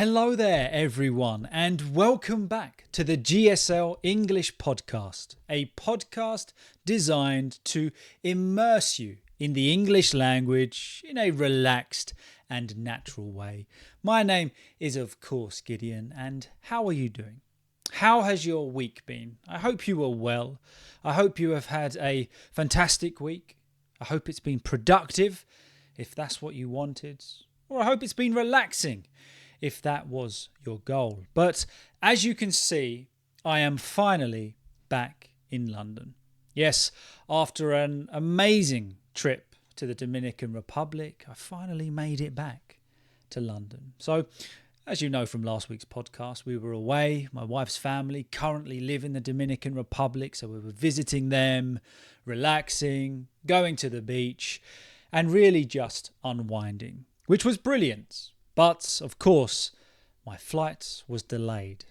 Hello there, everyone, and welcome back to the GSL-English Podcast, a podcast designed to immerse you in the English language in a relaxed and natural way. My name is, of course, Gideon, and how are you doing? How has your week been? I hope you are well. I hope you have had a fantastic week. I hope it's been productive, if that's what you wanted, or I hope it's been relaxing, if that was your goal. But as you can see, I am finally back in London. Yes, after an amazing trip to the Dominican Republic, I finally made it back to London. So, as you know from last week's podcast, we were away. My wife's family currently live in the Dominican Republic, so we were visiting them, relaxing, going to the beach, and really just unwinding, which was brilliant. But, of course, my flight was delayed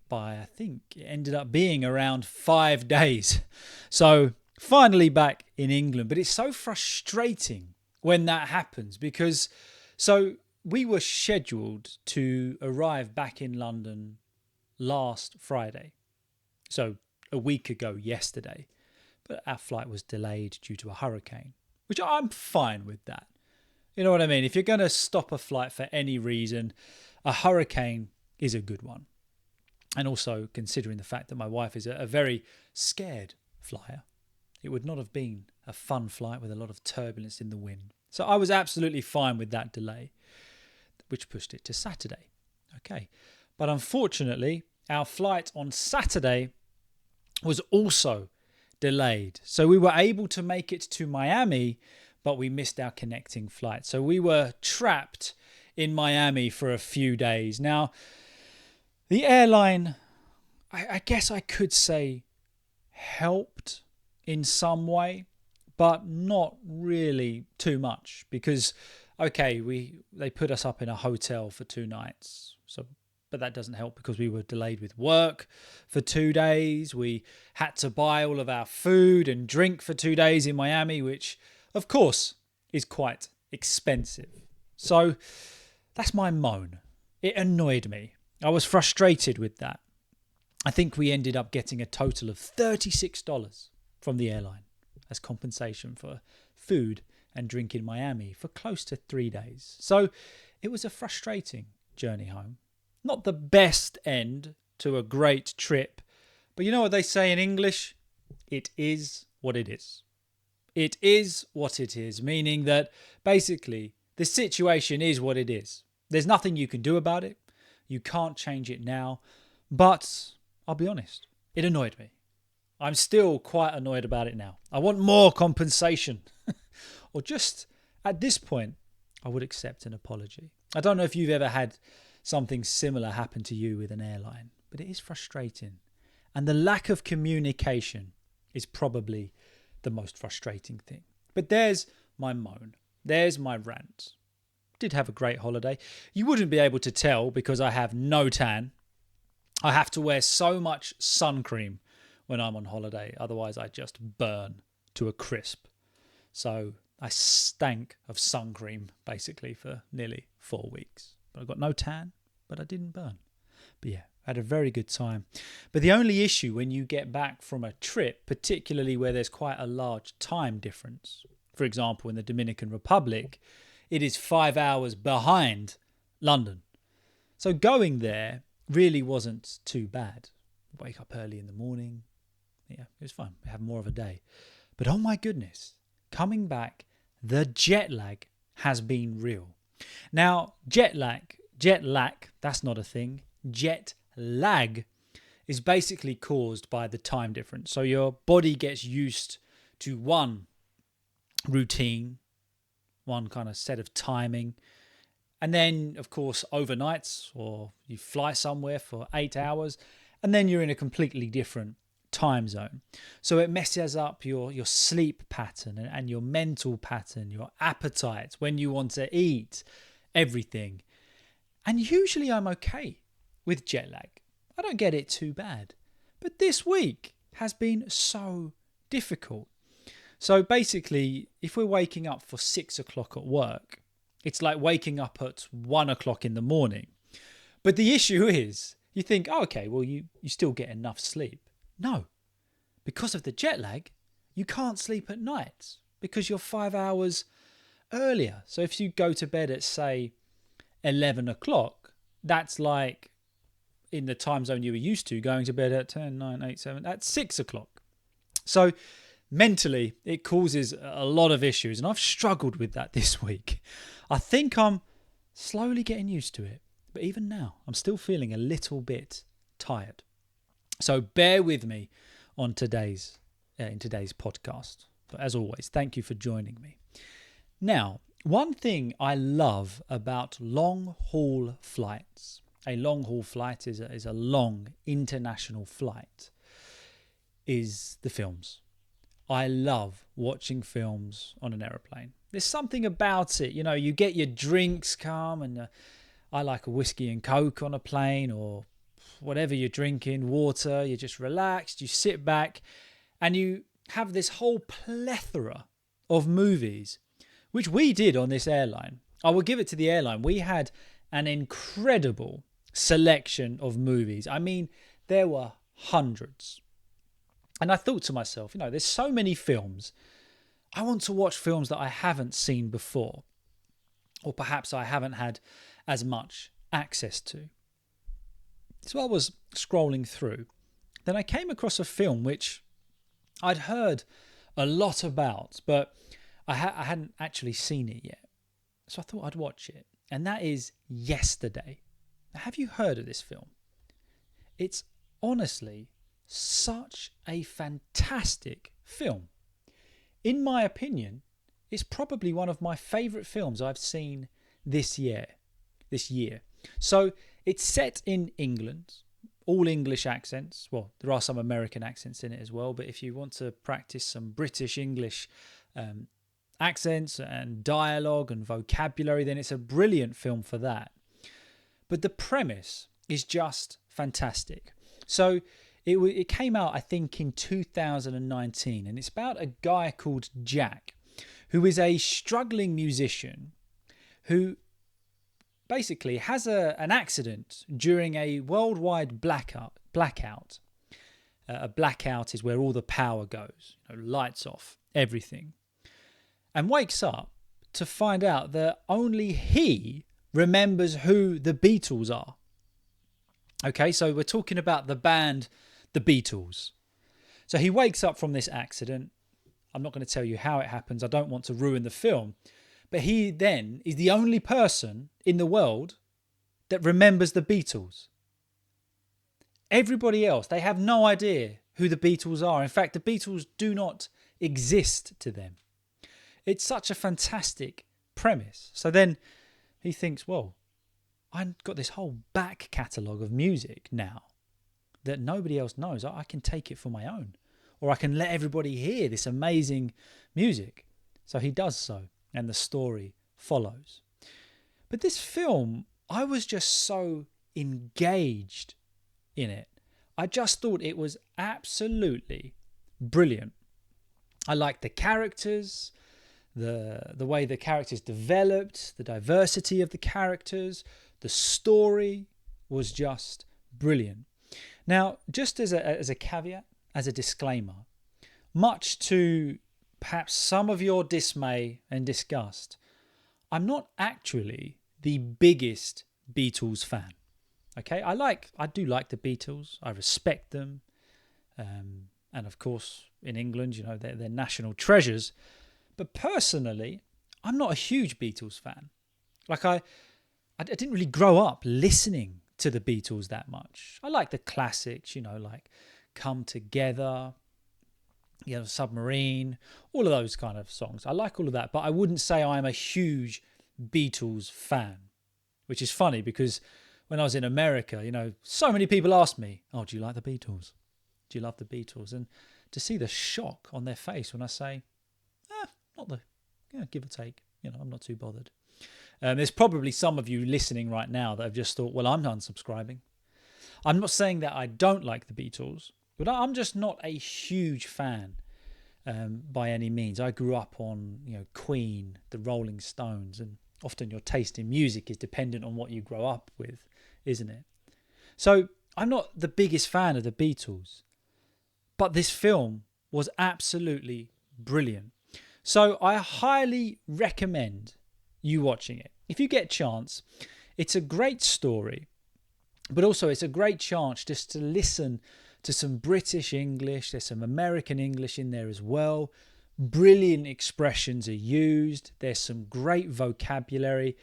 by, I think it ended up being around 5 days. So, finally back in England. But it's so frustrating when that happens because, we were scheduled to arrive back in London last Friday. So, a week ago yesterday. But our flight was delayed due to a hurricane, which I'm fine with that. You know what I mean? If you're going to stop a flight for any reason, a hurricane is a good one. And also considering the fact that my wife is a very scared flyer, it would not have been a fun flight with a lot of turbulence in the wind. So I was absolutely fine with that delay, which pushed it to Saturday. Okay. But unfortunately, our flight on Saturday was also delayed. So we were able to make it to Miami, but we missed our connecting flight. So we were trapped in Miami for a few days. Now, the airline, I guess I could say, helped in some way, but not really too much because, okay, they put us up in a hotel for 2 nights. But that doesn't help because we were delayed with work for 2 days. We had to buy all of our food and drink for 2 days in Miami, which, of course, is quite expensive. So that's my moan. It annoyed me. I was frustrated with that. I think we ended up getting a total of $36 from the airline as compensation for food and drink in Miami for close to 3 days. So it was a frustrating journey home. Not the best end to a great trip, but you know what they say in English? It is what it is. It is what it is, meaning that basically the situation is what it is. There's nothing you can do about it. You can't change it now. But I'll be honest, it annoyed me. I'm still quite annoyed about it now. I want more compensation. Or just at this point, I would accept an apology. I don't know if you've ever had something similar happen to you with an airline, but it is frustrating. And the lack of communication is probably the most frustrating thing. But there's my moan. There's my rant. Did have a great holiday. You wouldn't be able to tell because I have no tan. I have to wear so much sun cream when I'm on holiday. Otherwise, I just burn to a crisp. So I stank of sun cream basically for nearly 4 weeks. But I got no tan, but I didn't burn. But yeah, I had a very good time. But the only issue when you get back from a trip, particularly where there's quite a large time difference, for example, in the Dominican Republic, it is 5 hours behind London. So going there really wasn't too bad. Wake up early in the morning. Yeah, it was fun. Have more of a day. But oh my goodness, coming back, the jet lag has been real. Now, jet lag, that's not a thing. Jet lag is basically caused by the time difference. So your body gets used to one routine, one kind of set of timing. And then, of course, overnights, or you fly somewhere for 8 hours, and then you're in a completely different time zone. So it messes up your sleep pattern and your mental pattern, your appetite, when you want to eat, everything. And usually I'm okay with jet lag. I don't get it too bad. But this week has been so difficult. So basically, if we're waking up for 6 o'clock at work, it's like waking up at 1 o'clock in the morning. But the issue is, you think, oh, okay, well, you still get enough sleep. No, because of the jet lag, you can't sleep at night because you're 5 hours earlier. So if you go to bed at, say, 11 o'clock, that's like in the time zone you were used to, going to bed at 10, 9, 8, 7, at 6 o'clock. So mentally, it causes a lot of issues. And I've struggled with that this week. I think I'm slowly getting used to it. But even now, I'm still feeling a little bit tired. So bear with me on in today's podcast. But as always, thank you for joining me. Now, one thing I love about long-haul flights, a long-haul flight is a long international flight, is the films. I love watching films on an aeroplane. There's something about it. You know, you get your drinks come, and I like a whiskey and Coke on a plane, or whatever you're drinking, water. You're just relaxed. You sit back and you have this whole plethora of movies, which we did on this airline. I will give it to the airline. We had an incredible selection of movies. I mean, there were hundreds. And I thought to myself, there's so many films. I want to watch films that I haven't seen before, or perhaps I haven't had as much access to. So I was scrolling through. Then I came across a film which I'd heard a lot about, but I hadn't actually seen it yet. So I thought I'd watch it. And that is Yesterday. Now, have you heard of this film? It's honestly such a fantastic film. In my opinion, it's probably one of my favourite films I've seen this year. So it's set in England, all English accents. Well, there are some American accents in it as well, but if you want to practice some British English accents and dialogue and vocabulary, then it's a brilliant film for that. But the premise is just fantastic. So it came out, I think, in 2019, and it's about a guy called Jack, who is a struggling musician who basically has an accident during a worldwide blackout. A blackout is where all the power goes, lights off, everything. And wakes up to find out that only he remembers who the Beatles are. Okay, so we're talking about the band The Beatles. So he wakes up from this accident. I'm not going to tell you how it happens. I don't want to ruin the film. But he then is the only person in the world that remembers the Beatles. Everybody else, they have no idea who the Beatles are. In fact, the Beatles do not exist to them. It's such a fantastic premise. So then he thinks, well, I've got this whole back catalogue of music now that nobody else knows. I can take it for my own, or I can let everybody hear this amazing music. So he does so, and the story follows. But this film, I was just so engaged in it. I just thought it was absolutely brilliant. I liked the characters, the way the characters developed, the diversity of the characters, the story was just brilliant. Now, just as a caveat, as a disclaimer, much to perhaps some of your dismay and disgust, I'm not actually the biggest Beatles fan. Okay, I do like the Beatles. I respect them, and of course, in England, they're national treasures. But personally, I'm not a huge Beatles fan. Like I didn't really grow up listening to the Beatles that much. I like the classics, like Come Together, Submarine, all of those kind of songs. I like all of that, but I wouldn't say I'm a huge Beatles fan, which is funny because when I was in America, so many people asked me, oh, do you like the Beatles? Do you love the Beatles? And to see the shock on their face when I say, give or take, I'm not too bothered. There's probably some of you listening right now that have just thought, well, I'm unsubscribing. I'm not saying that I don't like the Beatles, but I'm just not a huge fan by any means. I grew up on, Queen, the Rolling Stones, and often your taste in music is dependent on what you grow up with. isn't it? So I'm not the biggest fan of the Beatles, but this film was absolutely brilliant. So I highly recommend you watching it. If you get a chance, it's a great story, but also it's a great chance just to listen to some British English. There's some American English in there as well. Brilliant expressions are used. There's some great vocabulary.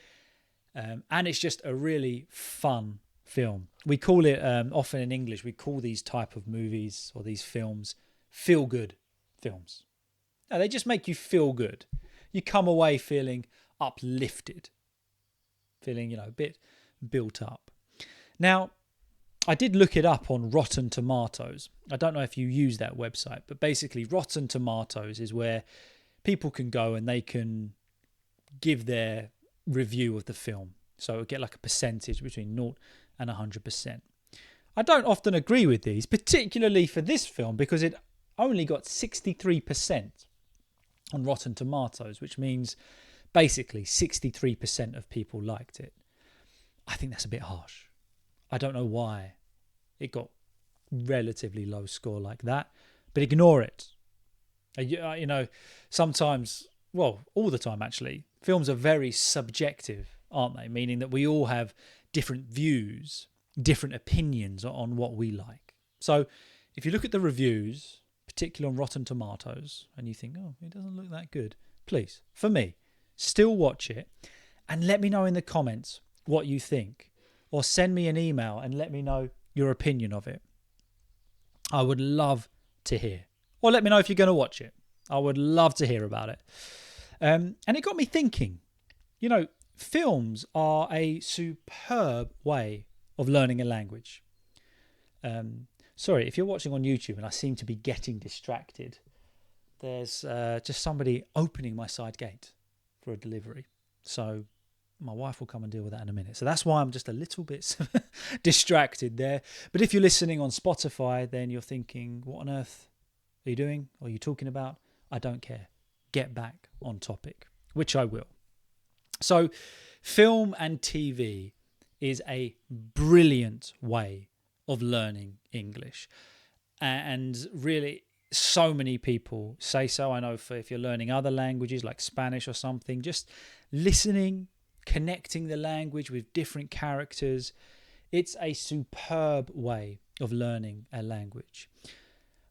And it's just a really fun film. We call it, often in English, we call these type of movies or these films feel-good films. No, they just make you feel good. You come away feeling uplifted, feeling, a bit built up. Now, I did look it up on Rotten Tomatoes. I don't know if you use that website, but basically Rotten Tomatoes is where people can go and they can give their review of the film. So it'll get like a percentage between 0 and 100%. I don't often agree with these, particularly for this film, because it only got 63% on Rotten Tomatoes, which means basically 63% of people liked it. I think that's a bit harsh. I don't know why it got relatively low score like that, but ignore it. Sometimes, well, all the time actually, films are very subjective, aren't they? Meaning that we all have different views, different opinions on what we like. So if you look at the reviews, particularly on Rotten Tomatoes, and you think, oh, it doesn't look that good, please, for me, still watch it and let me know in the comments what you think, or send me an email and let me know your opinion of it. I would love to hear. Or let me know if you're going to watch it. I would love to hear about it. And it got me thinking, films are a superb way of learning a language. Sorry, if you're watching on YouTube and I seem to be getting distracted, there's just somebody opening my side gate for a delivery. So my wife will come and deal with that in a minute. So that's why I'm just a little bit distracted there. But if you're listening on Spotify, then you're thinking, what on earth are you doing? Or are you talking about? I don't care. Get back on topic, which I will. So film and TV is a brilliant way of learning English. And really, so many people say so. I know if you're learning other languages like Spanish or something, just listening, connecting the language with different characters, it's a superb way of learning a language.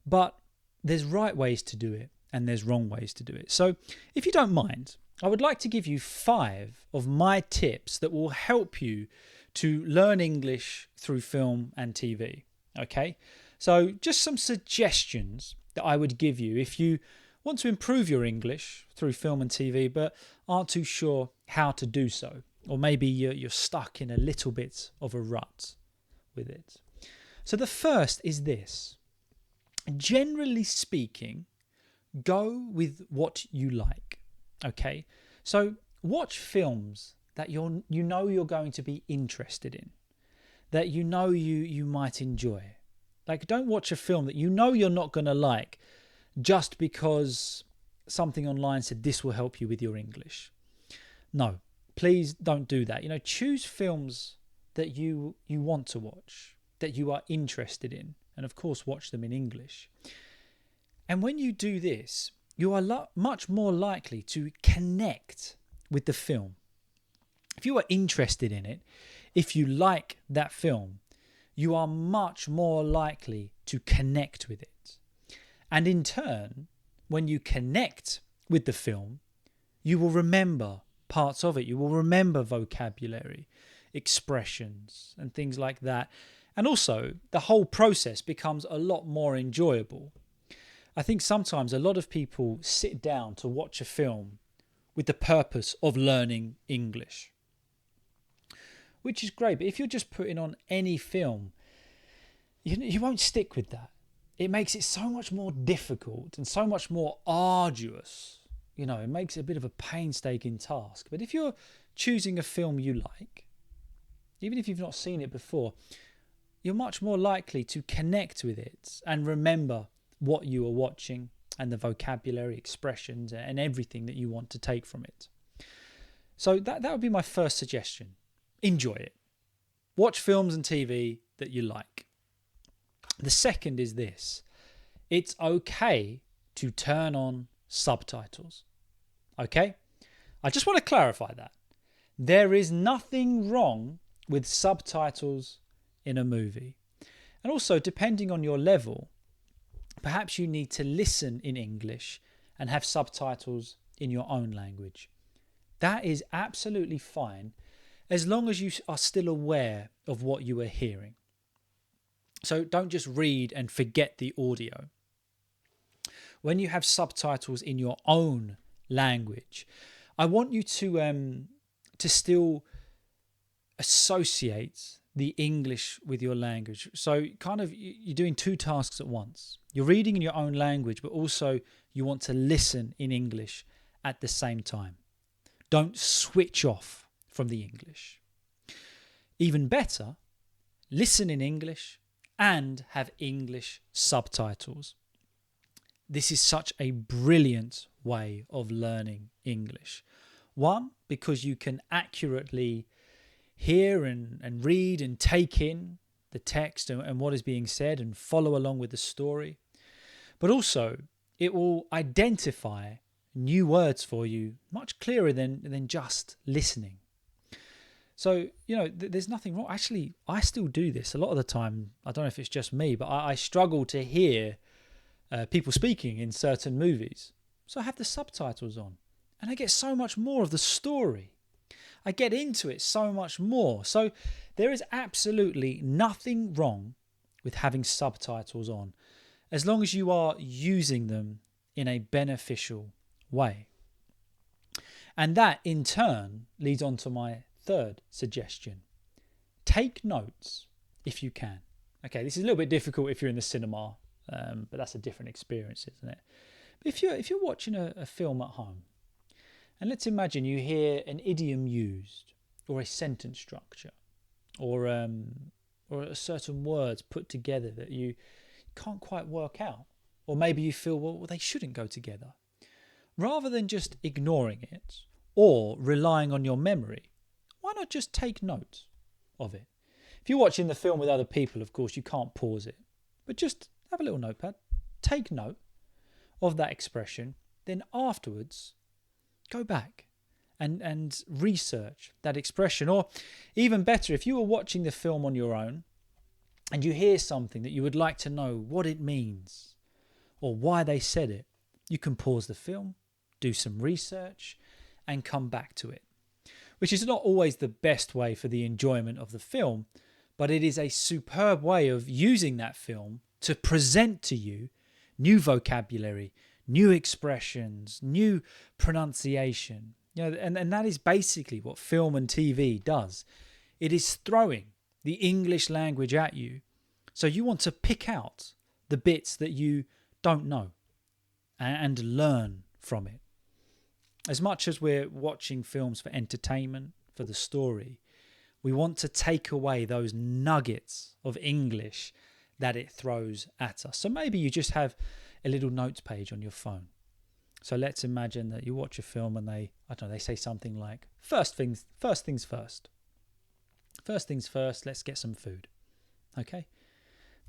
But there's right ways to do it and there's wrong ways to do it. So if you don't mind, I would like to give you 5 of my tips that will help you to learn English through film and TV. Okay? So just some suggestions that I would give you if you want to improve your English through film and TV but aren't too sure how to do so. Or maybe you're stuck in a little bit of a rut with it. So the first is this. Generally speaking, go with what you like. Okay? So watch films that you're going to be interested in, that you might enjoy. Like, don't watch a film that you're not going to like just because something online said this will help you with your English. No, please don't do that. Choose films that you want to watch, that you are interested in, and of course watch them in English. And when you do this, you are much more likely to connect with the film. If you are interested in it, if you like that film, you are much more likely to connect with it. And in turn, when you connect with the film, you will remember parts of it. You will remember vocabulary, expressions, and things like that. And also, the whole process becomes a lot more enjoyable. I think sometimes a lot of people sit down to watch a film with the purpose of learning English, which is great. But if you're just putting on any film, you won't stick with that. It makes it so much more difficult and so much more arduous. It makes it a bit of a painstaking task. But if you're choosing a film you like, even if you've not seen it before, you're much more likely to connect with it and remember what you are watching and the vocabulary, expressions, and everything that you want to take from it. So that would be my first suggestion. Enjoy it. Watch films and TV that you like. The second is this. It's okay to turn on subtitles. Okay? I just want to clarify that. There is nothing wrong with subtitles in a movie. And also, depending on your level, perhaps you need to listen in English and have subtitles in your own language. That is absolutely fine as long as you are still aware of what you are hearing. So don't just read and forget the audio. When you have subtitles in your own language, I want you to still associate the English with your language. So kind of you're doing two tasks at once. You're reading in your own language, but also you want to listen in English at the same time. Don't switch off from the English. Even better, listen in English and have English subtitles. This is such a brilliant way of learning English. One, because you can accurately hear and read and take in the text and what is being said and follow along with the story. But also, it will identify new words for you much clearer than just listening. So, there's nothing wrong. Actually, I still do this a lot of the time. I don't know if it's just me, but I struggle to hear people speaking in certain movies. So I have the subtitles on and I get so much more of the story. I get into it so much more. So there is absolutely nothing wrong with having subtitles on, as long as you are using them in a beneficial way. And that in turn leads on to my third suggestion. Take notes if you can. Okay, this is a little bit difficult if you're in the cinema, but that's a different experience, isn't it? But if you're watching a film at home, and let's imagine you hear an idiom used, or a sentence structure, or certain words put together that you can't quite work out, or maybe you feel, well, they shouldn't go together. Rather than just ignoring it or relying on your memory, why not just take note of it? If you're watching the film with other people, of course, you can't pause it, but just have a little notepad, take note of that expression, then afterwards go back and research that expression. Or even better, if you were watching the film on your own and you hear something that you would like to know what it means or why they said it, you can pause the film, do some research and come back to it, which is not always the best way for the enjoyment of the film, but it is a superb way of using that film to present to you new vocabulary, new expressions, new pronunciation. And that is basically what film and TV does. It is throwing the English language at you. So you want to pick out the bits that you don't know and learn from it. As much as we're watching films for entertainment, for the story, we want to take away those nuggets of English that it throws at us. So maybe you just have a little notes page on your phone. So let's imagine that you watch a film and they say something like, first things first. First things first, let's get some food. Okay?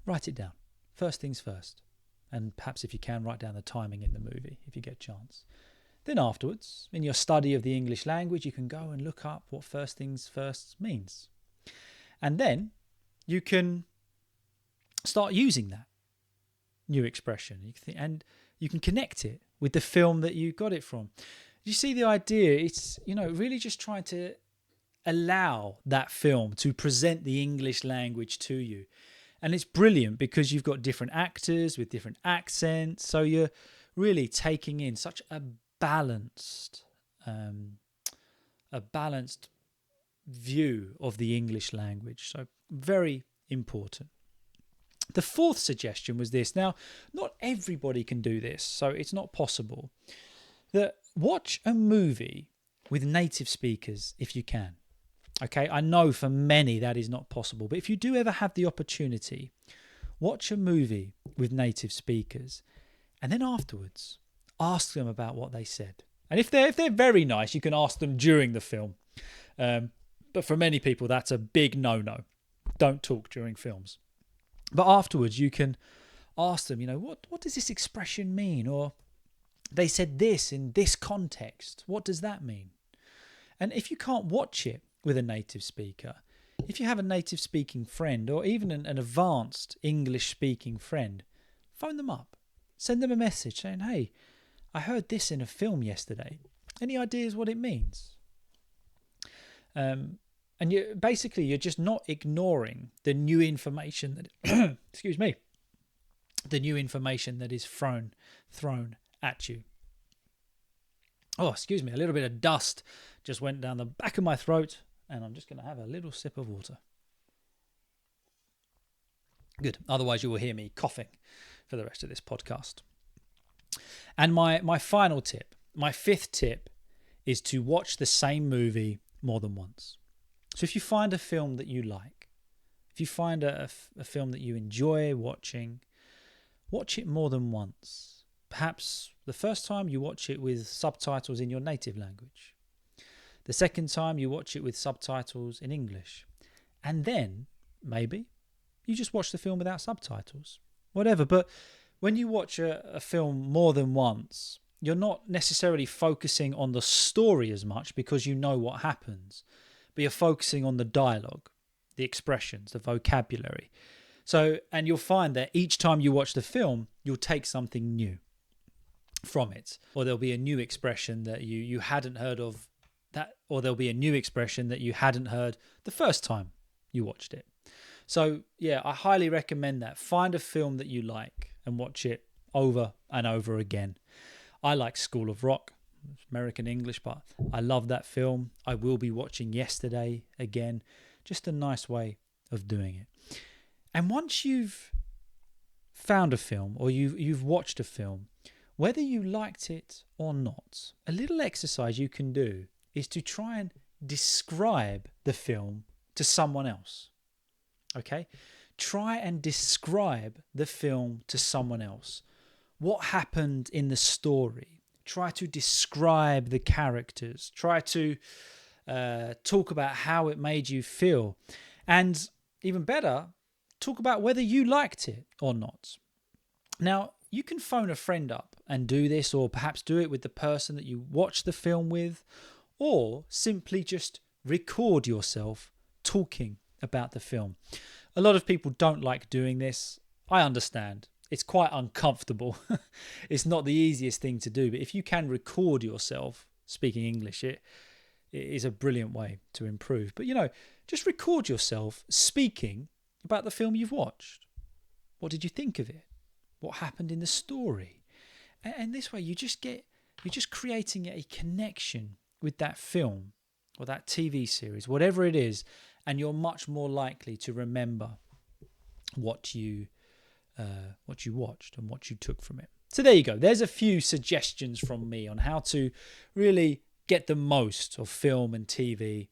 Write it down. First things first. And perhaps if you can, write down the timing in the movie if you get a chance. Then afterwards, in your study of the English language, you can go and look up what first things first means. And then you can start using that new expression. And you can connect it with the film that you got it from. You see the idea? It's, really just trying to allow that film to present the English language to you. And it's brilliant because you've got different actors with different accents. So you're really taking in such a balanced view of the English language. So very important. The fourth suggestion was this. Now, not everybody can do this, so it's not possible. That watch a movie with native speakers if you can. Okay, I know for many that is not possible, but if you do ever have the opportunity, watch a movie with native speakers and then afterwards ask them about what they said. And if they're very nice, you can ask them during the film. But for many people, that's a big no-no. don't talk during films. But afterwards, you can ask them, what does this expression mean? Or they said this in this context. What does that mean? And if you can't watch it with a native speaker, if you have a native speaking friend or even an advanced English speaking friend, phone them up. Send them a message saying, hey, I heard this in a film yesterday. Any ideas what it means? And you're just not ignoring the new information that excuse me, the new information that is thrown at you. Oh, excuse me, a little bit of dust just went down the back of my throat, and I'm just going to have a little sip of water. Good. Otherwise, you will hear me coughing for the rest of this podcast. And my final tip, my fifth tip, is to watch the same movie more than once. So if you find a film that you like, if you find a film that you enjoy watching, watch it more than once. Perhaps the first time you watch it with subtitles in your native language. The second time you watch it with subtitles in English. And then, maybe, you just watch the film without subtitles. Whatever. But when you watch a film more than once, you're not necessarily focusing on the story as much because you know what happens. But you're focusing on the dialogue, the expressions, the vocabulary. And you'll find that each time you watch the film, you'll take something new from it. Or there'll be a new expression that you hadn't heard of, or there'll be a new expression that you hadn't heard the first time you watched it. So yeah, I highly recommend that. Find a film that you like and watch it over and over again. I like School of Rock, American English, but I love that film. I will be watching Yesterday again. Just a nice way of doing it. And once you've found a film or you've watched a film, whether you liked it or not, a little exercise you can do is to try and describe the film to someone else. Okay? Try and describe the film to someone else. What happened in the story? Try to describe the characters. Try to talk about how it made you feel. And even better, talk about whether you liked it or not. Now, you can phone a friend up and do this, or perhaps do it with the person that you watch the film with, or simply just record yourself talking about the film. A lot of people don't like doing this. I understand. It's quite uncomfortable. It's not the easiest thing to do, but if you can record yourself speaking English, it is a brilliant way to improve. But, just record yourself speaking about the film you've watched. What did you think of it? What happened in the story? And this way you're just creating a connection with that film or that TV series, whatever it is, and you're much more likely to remember what you watched and what you took from it. So there you go. There's a few suggestions from me on how to really get the most of film and TV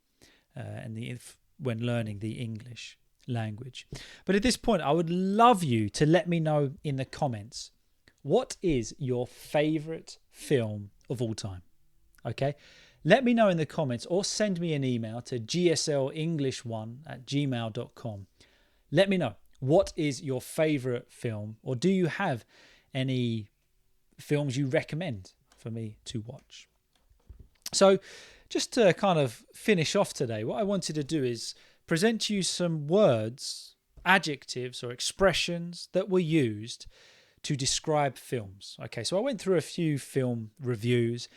when learning the English language. But at this point, I would love you to let me know in the comments, what is your favorite film of all time? Okay, let me know in the comments, or send me an email to GSL-English1@gmail.com. Let me know, what is your favorite film, or do you have any films you recommend for me to watch? So just to kind of finish off today, what I wanted to do is present to you some words, adjectives or expressions that were used to describe films. Okay, so I went through a few film reviews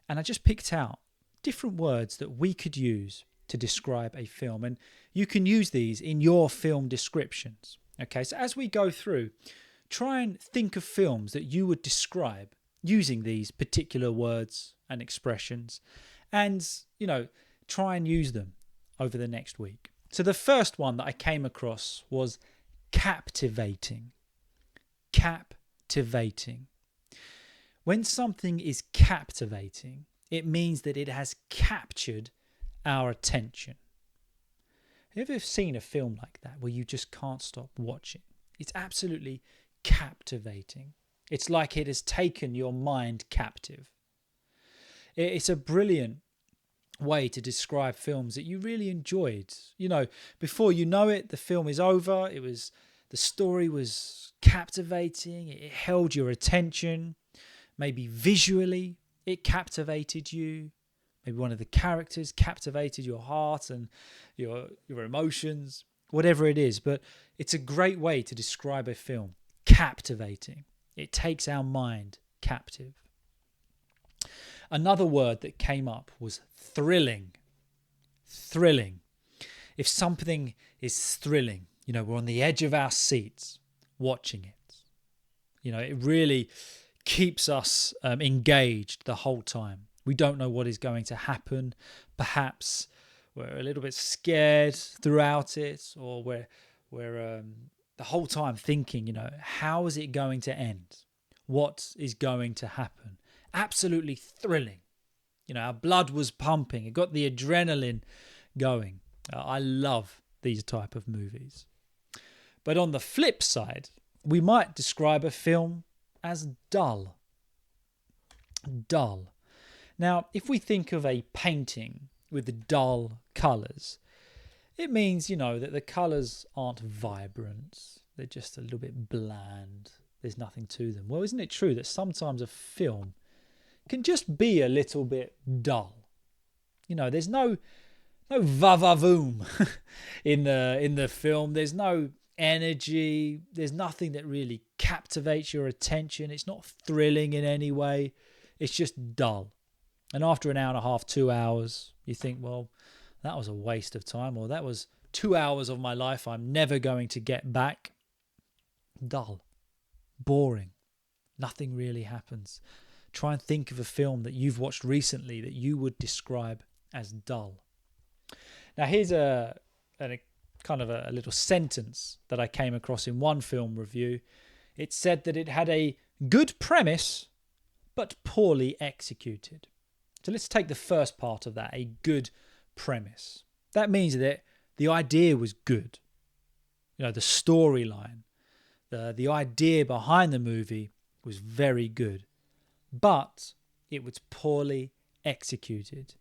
and I just picked out different words that we could use to describe a film. And you can use these in your film descriptions. Okay, so as we go through, try and think of films that you would describe using these particular words and expressions, and, try and use them over the next week. So the first one that I came across was captivating. Captivating. When something is captivating, it means that it has captured our attention. Have you ever seen a film like that where you just can't stop watching? It's absolutely captivating. It's like it has taken your mind captive. It's a brilliant way to describe films that you really enjoyed. Before you know it, the film is over. The story was captivating. It held your attention. Maybe visually, it captivated you. Maybe one of the characters captivated your heart and your emotions, whatever it is. But it's a great way to describe a film. Captivating. It takes our mind captive. Another word that came up was thrilling. Thrilling. If something is thrilling, we're on the edge of our seats watching it. It really keeps us engaged the whole time. We don't know what is going to happen. Perhaps we're a little bit scared throughout it, or we're the whole time thinking, how is it going to end? What is going to happen? Absolutely thrilling. Our blood was pumping. It got the adrenaline going. I love these type of movies. But on the flip side, we might describe a film as dull. Dull. Now, if we think of a painting with dull colours, it means, that the colours aren't vibrant. They're just a little bit bland. There's nothing to them. Well, isn't it true that sometimes a film can just be a little bit dull? There's no va-va-voom in the film. There's no energy. There's nothing that really captivates your attention. It's not thrilling in any way. It's just dull. And after an hour and a half, 2 hours, you think, well, that was a waste of time, or that was 2 hours of my life I'm never going to get back. Dull. Boring. Nothing really happens. Try and think of a film that you've watched recently that you would describe as dull. Now, here's a kind of a little sentence that I came across in one film review. It said that it had a good premise, but poorly executed. So let's take the first part of that, a good premise. That means that the idea was good. The storyline, the idea behind the movie was very good, but it was poorly executed,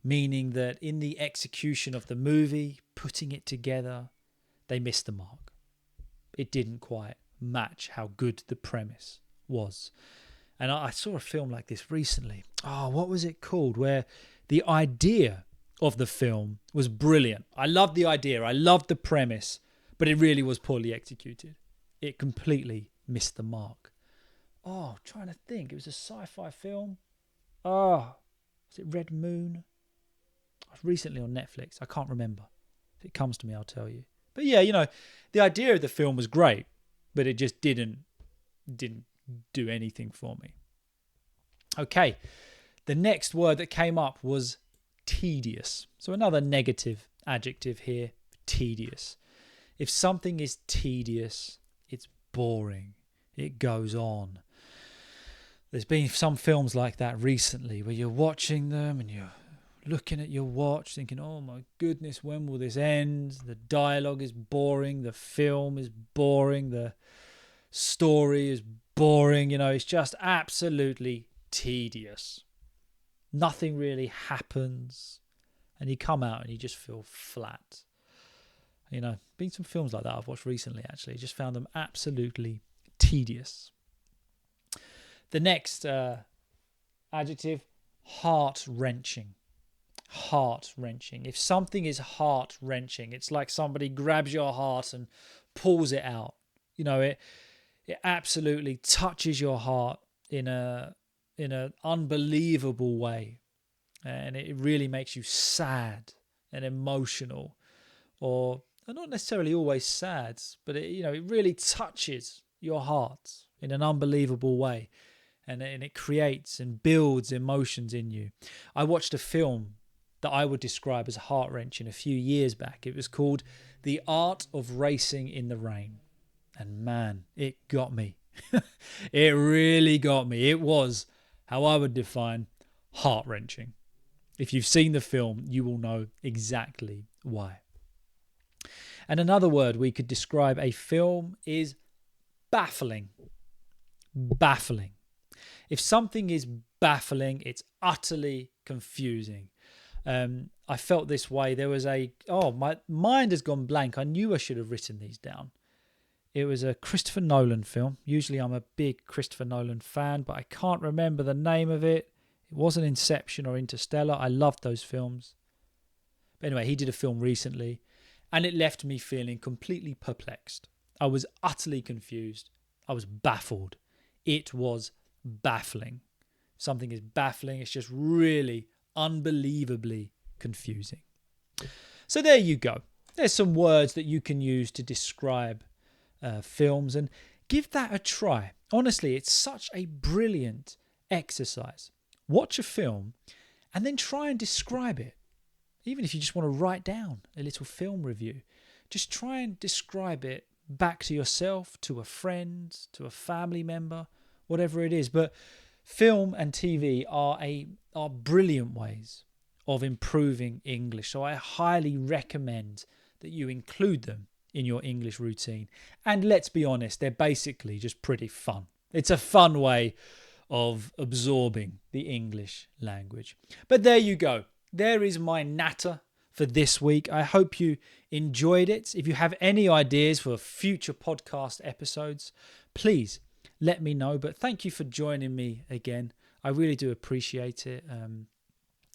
meaning that in the execution of the movie, putting it together, they missed the mark. It didn't quite match how good the premise was. And I saw a film like this recently. Oh, what was it called? Where the idea of the film was brilliant. I loved the idea. I loved the premise, but it really was poorly executed. It completely missed the mark. Oh, I'm trying to think. It was a sci-fi film. Oh, was it Red Moon? It was recently on Netflix. I can't remember. If it comes to me, I'll tell you. But yeah, the idea of the film was great, but it just didn't do anything for me. Okay, the next word that came up was tedious. So another negative adjective here, tedious. If something is tedious, it's boring. It goes on. There's been some films like that recently where you're watching them and you're looking at your watch thinking, oh my goodness, when will this end? The dialogue is boring. The film is boring. The story is boring. It's just absolutely tedious. Nothing really happens. And you come out and you just feel flat. Been some films like that I've watched recently, actually. Just found them absolutely tedious. The next adjective, heart-wrenching. Heart-wrenching. If something is heart-wrenching, it's like somebody grabs your heart and pulls it out. It absolutely touches your heart in an unbelievable way. And it really makes you sad and emotional, or not necessarily always sad, but it really touches your heart in an unbelievable way, and it creates and builds emotions in you. I watched a film that I would describe as heart-wrenching a few years back. It was called The Art of Racing in the Rain, and man, it got me. It really got me. It was how I would define heart-wrenching. If you've seen the film, you will know exactly why. And another word we could describe a film is baffling. Baffling. If something is baffling, it's utterly confusing. I felt this way. There was my mind has gone blank. I knew I should have written these down. It was a Christopher Nolan film. Usually I'm a big Christopher Nolan fan, but I can't remember the name of it. It wasn't Inception or Interstellar. I loved those films. But anyway, he did a film recently, and it left me feeling completely perplexed. I was utterly confused. I was baffled. It was baffling. If something is baffling, it's just really unbelievably confusing. So there you go. There's some words that you can use to describe films, and give that a try. Honestly, it's such a brilliant exercise. Watch a film and then try and describe it. Even if you just want to write down a little film review, just try and describe it back to yourself, to a friend, to a family member, whatever it is. But film and TV are brilliant ways of improving English. So I highly recommend that you include them in your English routine. And let's be honest, they're basically just pretty fun. It's a fun way of absorbing the English language. But there you go. There is my natter for this week. I hope you enjoyed it. If you have any ideas for future podcast episodes, please let me know. But thank you for joining me again. I really do appreciate it.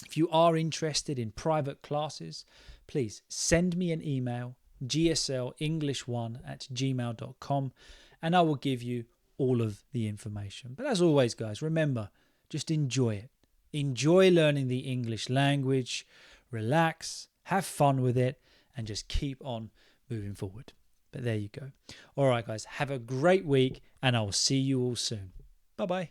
If you are interested in private classes, please send me an email, GSL-English1@gmail.com, and I will give you all of the information. But as always, guys, remember, just enjoy it. Enjoy learning the English language, relax, have fun with it, and just keep on moving forward. But there you go. All right, guys, have a great week, and I will see you all soon. Bye-bye.